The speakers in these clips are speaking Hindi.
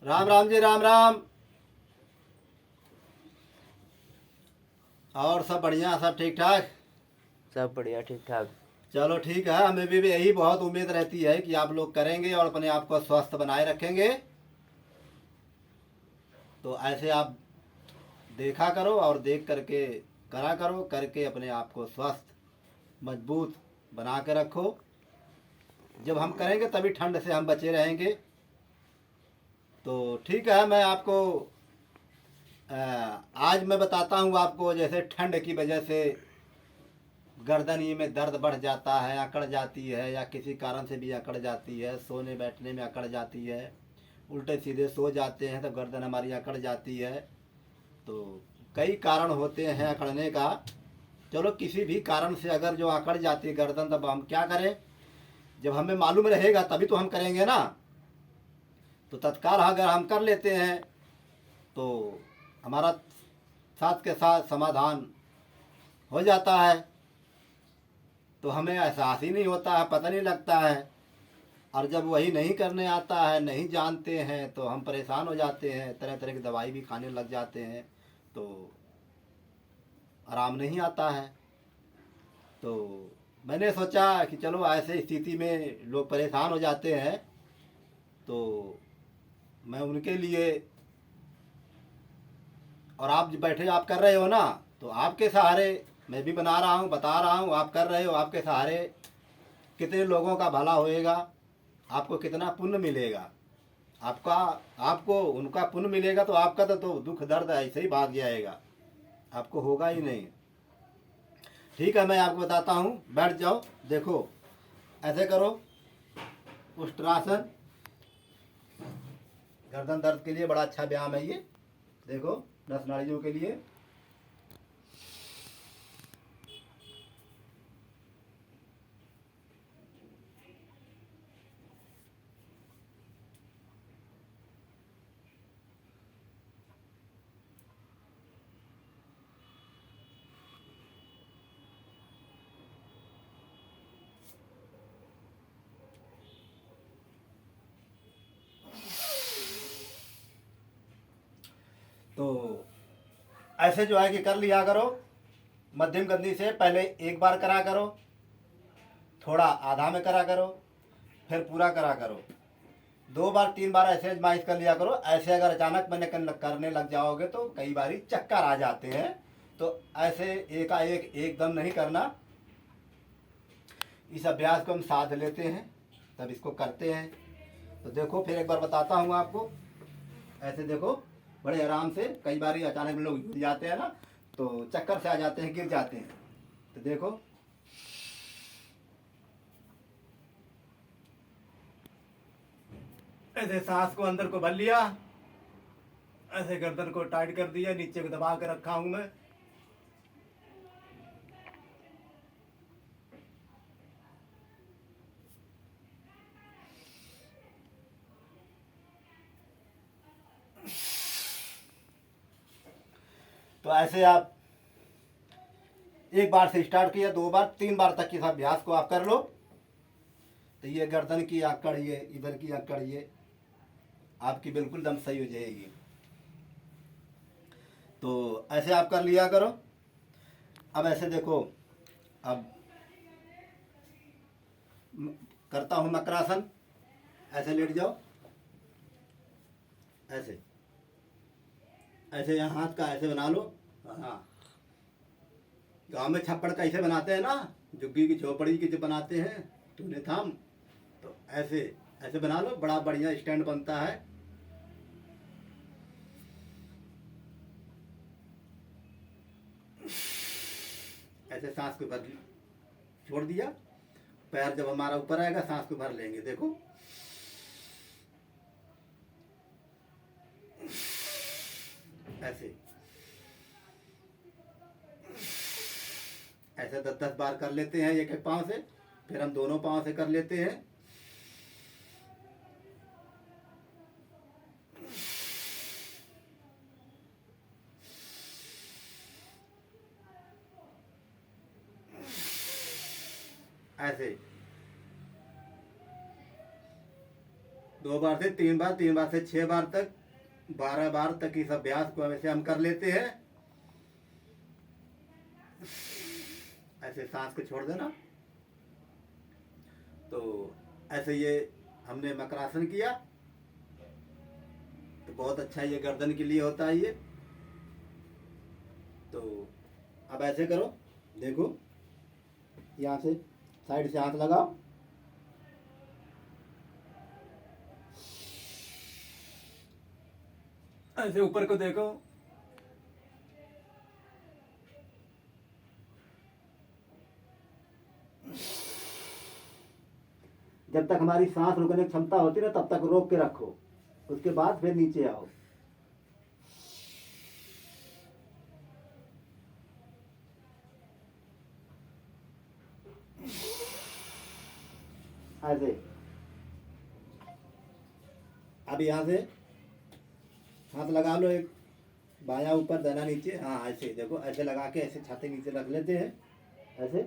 राम राम जी, राम राम। और सब बढ़िया, सब ठीक ठाक। सब बढ़िया ठीक ठाक। चलो ठीक है, हमें भी यही बहुत उम्मीद रहती है कि आप लोग करेंगे और अपने आप को स्वस्थ बनाए रखेंगे। तो ऐसे आप देखा करो और देख करके करा करो, करके अपने आप को स्वस्थ मजबूत बना के रखो। जब हम करेंगे तभी ठंड से हम बचे रहेंगे। तो ठीक है, मैं आपको आज मैं बताता हूँ आपको, जैसे ठंड की वजह से गर्दन ये में दर्द बढ़ जाता है, अकड़ जाती है, या किसी कारण से भी अकड़ जाती है, सोने बैठने में अकड़ जाती है, उल्टे सीधे सो जाते हैं तो गर्दन हमारी अकड़ जाती है। तो कई कारण होते हैं अकड़ने का। चलो, किसी भी कारण से अगर जो अकड़ जाती है गर्दन, तब हम क्या करें? जब हमें मालूम रहेगा तभी तो हम करेंगे ना। तो तत्काल अगर हम कर लेते हैं तो हमारा साथ के साथ समाधान हो जाता है। तो हमें एहसास ही नहीं होता है, पता नहीं लगता है। और जब वही नहीं करने आता है, नहीं जानते हैं, तो हम परेशान हो जाते हैं, तरह तरह की दवाई भी खाने लग जाते हैं, तो आराम नहीं आता है। तो मैंने सोचा कि चलो, ऐसे स्थिति में लोग परेशान हो जाते हैं, तो मैं उनके लिए, और आप जो बैठे आप कर रहे हो ना, तो आपके सहारे मैं भी बना रहा हूँ, बता रहा हूँ, आप कर रहे हो, आपके सहारे कितने लोगों का भला होएगा, आपको कितना पुण्य मिलेगा। आपका आपको उनका पुण्य मिलेगा तो आपका तो दुख दर्द ऐसे ही भाग जाएगा, आपको होगा ही नहीं। ठीक है, मैं आपको बताता हूँ, बैठ जाओ। देखो, ऐसे करो, उष्ट्रासन। गर्दन दर्द के लिए बड़ा अच्छा व्यायाम है ये। देखो, नस नाड़ियों के लिए। तो ऐसे जो है कि कर लिया करो, मध्यम गति से। पहले एक बार करा करो, थोड़ा आधा में करा करो, फिर पूरा करा करो। 2 बार 3 बार ऐसे आजमाइश कर लिया करो। ऐसे अगर अचानक मैंने करने लग जाओगे तो कई बारी चक्कर आ जाते हैं। तो ऐसे एकाएक एकदम नहीं करना। इस अभ्यास को हम साध लेते हैं, तब इसको करते हैं। तो देखो, फिर एक बार बताता हूँ आपको। ऐसे देखो, बड़े आराम से। कई बार अचानक लोग गिर जाते हैं ना, तो चक्कर से आ जाते हैं, गिर जाते हैं। तो देखो, ऐसे सांस को अंदर को भर लिया, ऐसे गर्दन को टाइट कर दिया, नीचे को दबा के रखा हूं मैं। तो ऐसे आप एक बार से स्टार्ट किया, 2 बार 3 बार तक इस अभ्यास को आप कर लो। तो ये गर्दन की आकड़, ये इधर की आकड़, ये आपकी बिल्कुल दम सही हो जाएगी। तो ऐसे आप कर लिया करो। अब ऐसे देखो, अब करता हूँ मकरासन। ऐसे लेट जाओ, ऐसे ऐसे यहाँ हाथ का ऐसे बना लो। हाँ, गाँव में छप्पड़ कैसे बनाते हैं ना, झुग्गी की झोपड़ी की जो बनाते हैं, तूने थाम। तो ऐसे ऐसे बना लो, बड़ा बढ़िया स्टैंड बनता है। ऐसे सांस को भर छोड़ दिया, पैर जब हमारा ऊपर आएगा सांस को भर लेंगे। देखो, ऐसे ऐसे 10-10 बार कर लेते हैं एक एक पाँव से। फिर हम दोनों पाँव से कर लेते हैं। ऐसे 2 बार से 3 बार, 3 बार से 6 बार तक, 12 बार तक इस अभ्यास को वैसे हम कर लेते हैं। ऐसे सांस को छोड़ देना। तो ऐसे ये हमने मकरासन किया, तो बहुत अच्छा ये गर्दन के लिए होता है ये। तो अब ऐसे करो, देखो यहाँ से साइड से हाथ लगाओ, ऐसे ऊपर को देखो, जब तक हमारी सांस रुकने की क्षमता होती है ना तब तक रोक के रखो, उसके बाद फिर नीचे आओ। ऐसे अब यहाँ से हाथ लगा लो, एक बायां ऊपर दाहिना नीचे। हाँ ऐसे देखो, ऐसे लगा के ऐसे छाती नीचे रख लेते हैं, ऐसे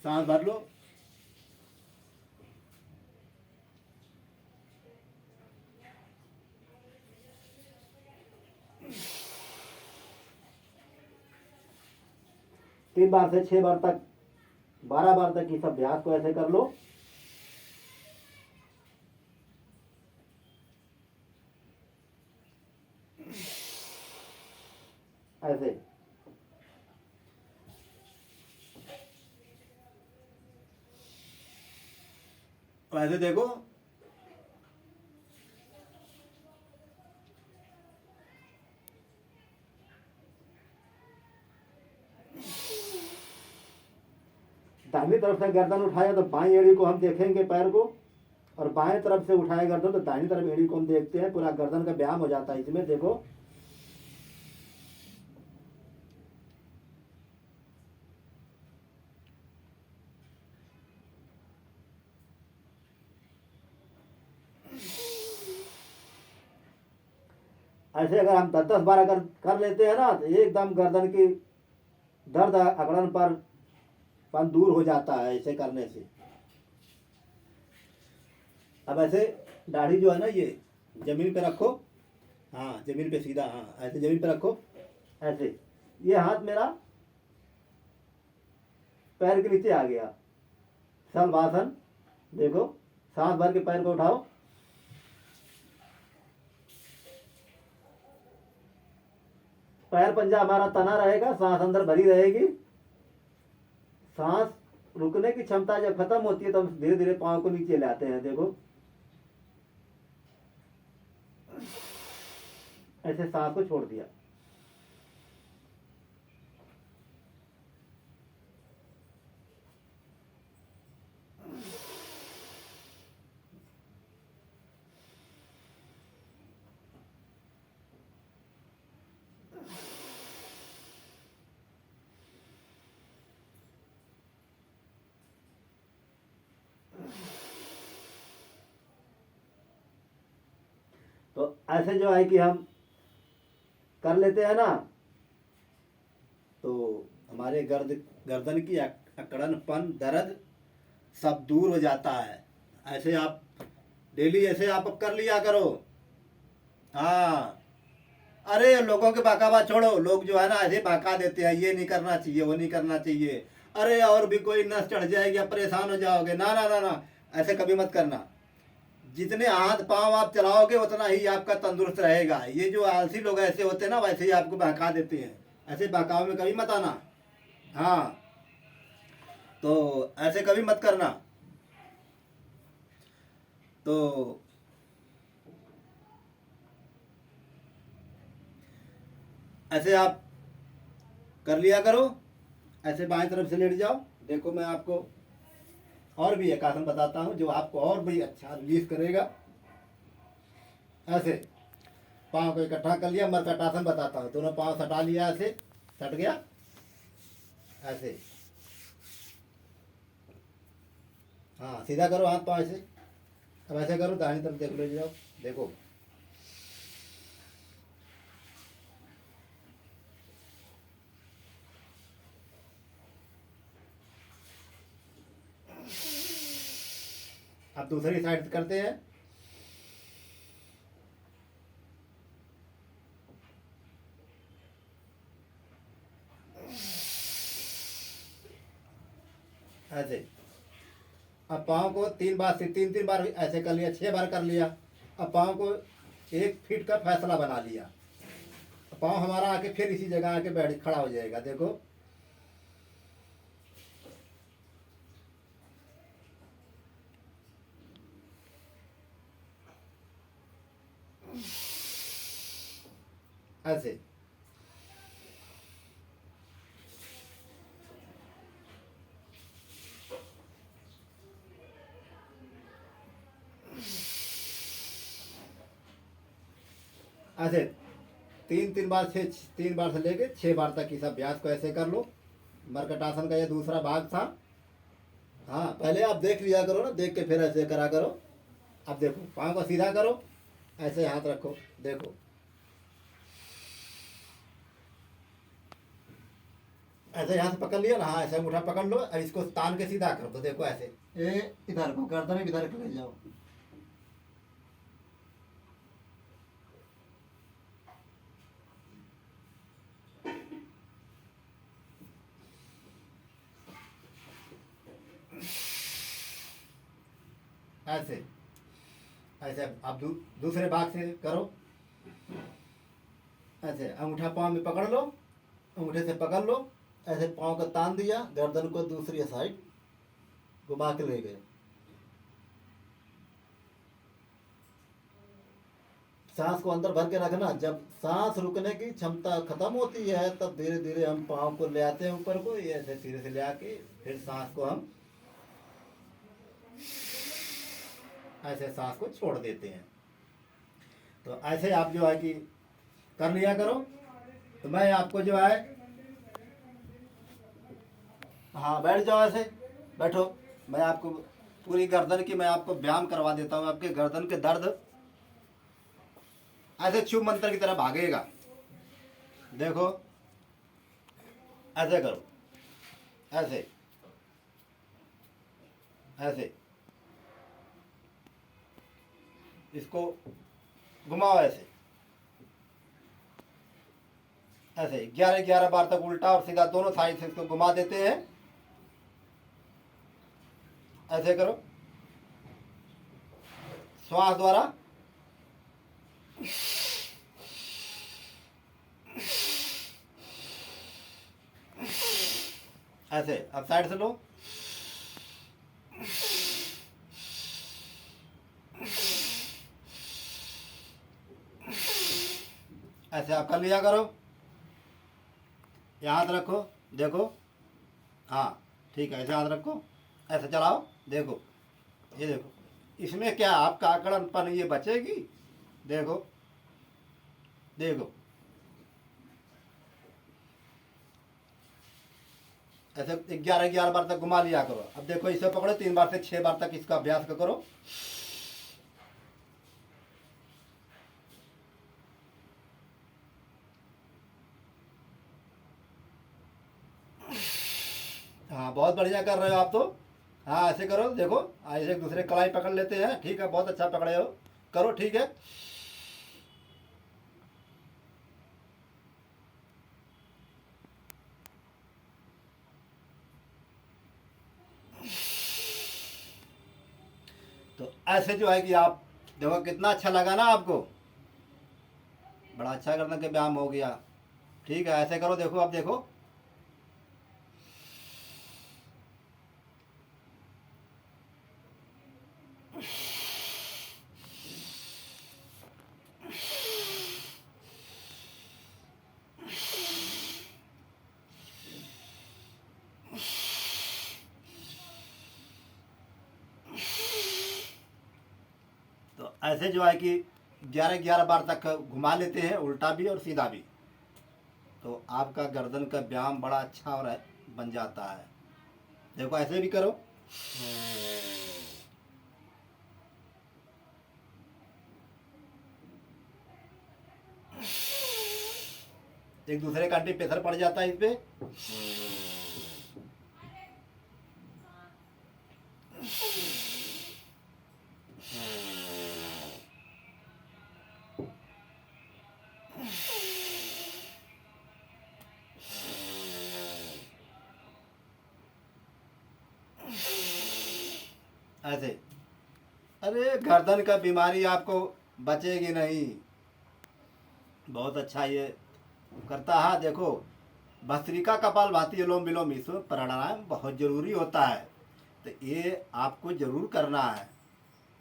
सांस भर लो। तीन बार से 6 बार तक, 12 बार तक इस अभ्यास को ऐसे कर लो। ऐसे ऐसे देखो, दाहिनी तरफ से गर्दन उठाया तो बाएं एड़ी को हम देखेंगे पैर को, और बाएं तरफ से उठाए गर्दन तो दाहिनी तरफ एड़ी को हम देखते हैं। पूरा गर्दन का व्यायाम हो जाता है इसमें। देखो ऐसे अगर हम 10-10 बार अगर कर लेते हैं ना तो एकदम गर्दन की दर्द अकड़न पर दूर हो जाता है ऐसे करने से। अब ऐसे दाढ़ी जो है ना ये जमीन पे रखो, हाँ जमीन पे सीधा, हाँ ऐसे जमीन पे रखो। ऐसे ये हाथ मेरा पैर के नीचे आ गया, शलभासन। देखो सांस भर के पैर को उठाओ, पैर पंजा हमारा तना रहेगा, सांस अंदर भरी रहेगी। सांस रुकने की क्षमता जब खत्म होती है तो हम धीरे धीरे पांव को नीचे लाते हैं। देखो ऐसे सांस को छोड़ दिया। तो ऐसे जो है कि हम कर लेते हैं ना तो हमारे गर्दन की अकड़नपन, दर्द सब दूर हो जाता है। ऐसे आप डेली ऐसे आप कर लिया करो। हाँ अरे लोगों के बहकावा छोड़ो, लोग जो है ना ऐसे बहका देते हैं, ये नहीं करना चाहिए, वो नहीं करना चाहिए, अरे और भी कोई नस चढ़ जाएगी, आप परेशान हो जाओगे। ना ना ना ना, ऐसे कभी मत करना। जितने हाथ पांव आप चलाओगे उतना ही आपका तंदुरुस्त रहेगा। ये जो आलसी लोग ऐसे होते हैं ना वैसे ही आपको बहका देते हैं, ऐसे बहकाव में कभी मत आना। हाँ तो ऐसे कभी मत करना। तो ऐसे आप कर लिया करो। ऐसे बाएं तरफ से लेट जाओ। देखो मैं आपको और भी एक आसन बताता हूँ जो आपको और भी अच्छा रिलीज करेगा। ऐसे पाँव को इकट्ठा कर लिया, मरकट आसन बताता हूँ। दोनों पाँव सटा लिया, ऐसे सट गया, ऐसे हाँ सीधा करो हाथ पाँव ऐसे। अब ऐसे करो, दाहिनी तरफ देख ले जाओ। देखो दूसरी साइड से करते हैं। ऐसे अब पाँव को 3 बार से 3 बार ऐसे कर लिया, 6 बार कर लिया। अब पाँव को 1 फीट का फैसला बना लिया। पाँव हमारा आके फिर इसी जगह आके बैठ खड़ा हो जाएगा। देखो ऐसे। ऐसे 3 बार से 3 बार से लेके 6 बार तक इस अभ्यास को ऐसे कर लो। मरकटासन का ये दूसरा भाग था। हाँ, पहले आप देख लिया करो ना, देख के फिर ऐसे करा करो। अब देखो पाँव को सीधा करो, ऐसे हाथ रखो। देखो ऐसे यहाँ से पकड़ लिया ना, हाँ ऐसे अंगूठा पकड़ लो और इसको तान के सीधा कर दो। देखो ऐसे इधर को गर्दन इधर को ले जाओ। ऐसे ऐसे अब दूसरे भाग से करो। ऐसे अंगूठा पाँव में पकड़ लो, अंगूठे से पकड़ लो, ऐसे पाँव को तान दिया, गर्दन को दूसरी साइड घुमा के ले गए। सांस को अंदर भर के रखना। जब सांस रुकने की क्षमता खत्म होती है तब धीरे धीरे हम पाँव को ले आते हैं ऊपर को, ये ऐसे धीरे से ले आके फिर सांस को हम ऐसे सांस को छोड़ देते हैं। तो ऐसे आप जो है कि कर लिया करो। तो मैं आपको जो है, हाँ बैठ जाओ, ऐसे बैठो। मैं आपको पूरी गर्दन की मैं आपको व्यायाम करवा देता हूँ। आपके गर्दन के दर्द ऐसे शुभ मंत्र की तरह भागेगा। देखो ऐसे करो, ऐसे ऐसे इसको घुमाओ, ऐसे ऐसे 11-11 बार तक उल्टा और सीधा दोनों साइड से इसको घुमा देते हैं। ऐसे करो श्वास द्वारा। ऐसे अब साइड से लो। ऐसे आप कर लिया करो। यहाँ हाथ रखो, देखो, हाँ ठीक है, ऐसे हाथ रखो, ऐसे चलाओ। देखो ये देखो, इसमें क्या आपका आकड़नपन ये बचेगी। देखो देखो ऐसे 11-11 बार तक घुमा लिया करो। अब देखो इसे पकड़ो, 3 बार से 6 बार तक इसका अभ्यास करो। हाँ बहुत बढ़िया कर रहे हो आप तो। हाँ ऐसे करो, देखो ऐसे एक दूसरे कलाई पकड़ लेते हैं। ठीक है, बहुत अच्छा पकड़े हो, करो ठीक है। तो ऐसे जो है कि आप देखो कितना अच्छा लगा ना आपको, बड़ा अच्छा करने के व्यायाम हो गया। ठीक है, ऐसे करो। देखो अब देखो तो ऐसे जो है कि 11-11 बार तक घुमा लेते हैं, उल्टा भी और सीधा भी। तो आपका गर्दन का व्यायाम बड़ा अच्छा और बन जाता है। देखो ऐसे भी करो। एक दूसरे का अंटी प्रेशर पड़ जाता है इस पे। ऐसे। अरे गर्दन का बीमारी आपको बचेगी नहीं। बहुत अच्छा ये करता है। देखो, भस्त्रिका कपालभाति अनुलोम विलोम इसमें प्राणायाम बहुत जरूरी होता है, तो ये आपको जरूर करना है।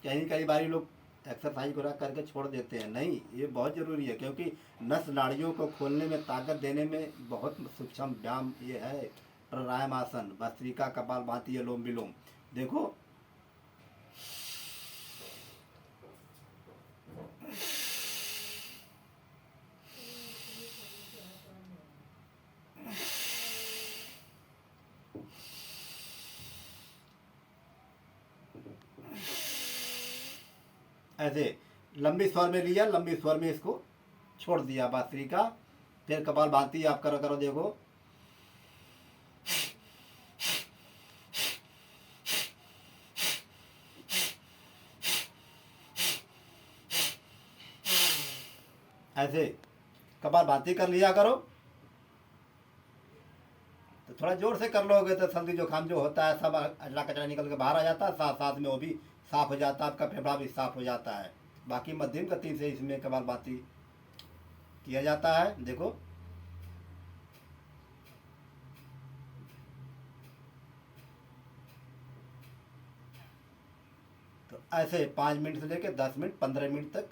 कहीं कई बार लोग एक्सरसाइज वगैरह करके छोड़ देते हैं, नहीं, ये बहुत ज़रूरी है, क्योंकि नस नाड़ियों को खोलने में, ताकत देने में बहुत सूक्ष्म व्यायाम ये है प्राणायाम आसन, भस्त्रिका कपालभाति अनुलोम विलोम। देखो, ऐसे लंबी स्वर में लिया, लंबी स्वर में इसको छोड़ दिया भस्त्रिका। फिर कपालभाति आप करो करो, देखो, ऐसे कपालभाति कर लिया करो। तो थोड़ा जोर से कर लोगे तो सर्दी जुकाम जो होता है सब अजला कचरा निकल के बाहर आ जाता है, साथ साथ में वो भी साफ हो जाता है, आपका फेफड़ा भी साफ हो जाता है। बाकी मध्यम गति से इसमें कपालभाति किया जाता है। देखो, तो ऐसे 5 मिनट से लेकर 10 मिनट 15 मिनट तक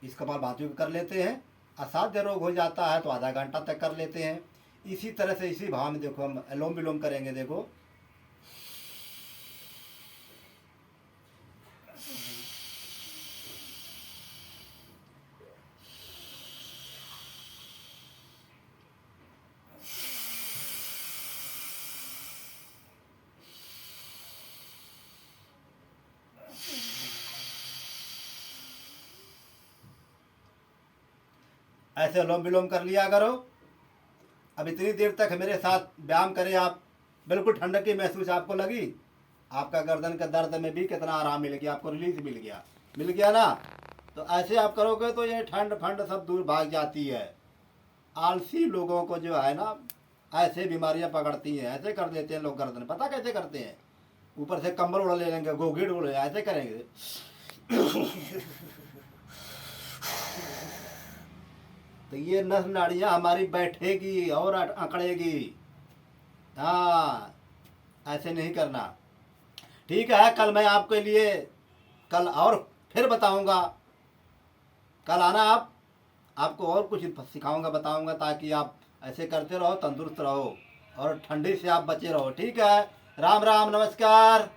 इस कपालभाति को कर लेते हैं। असाध्य रोग हो जाता है तो आधा घंटा तक कर लेते हैं। इसी तरह से इसी भाव में देखो हम अनुलोम विलोम करेंगे। देखो, ऐसे अनुलोम विलोम कर लिया करो। अब इतनी देर तक मेरे साथ व्यायाम करें आप, बिल्कुल ठंडक की महसूस आपको लगी, आपका गर्दन का दर्द में भी कितना आराम मिल गया, आपको रिलीज मिल गया ना। तो ऐसे आप करोगे तो ये ठंड फंड सब दूर भाग जाती है। आलसी लोगों को जो है ना ऐसे बीमारियां पकड़ती हैं, ऐसे कर देते हैं लोग गर्दन, पता कैसे करते हैं, ऊपर से कंबल उड़ा ले लेंगे, गोगेड़ उड़े ऐसे करेंगे। तो ये नस नाड़ियाँ हमारी बैठेगी और अकड़ेगी। हाँ, ऐसे नहीं करना। ठीक है, कल मैं आपके लिए कल और फिर बताऊंगा। कल आना आप, आपको और कुछ सिखाऊंगा, बताऊंगा, ताकि आप ऐसे करते रहो, तंदुरुस्त रहो और ठंडी से आप बचे रहो। ठीक है, राम राम, नमस्कार।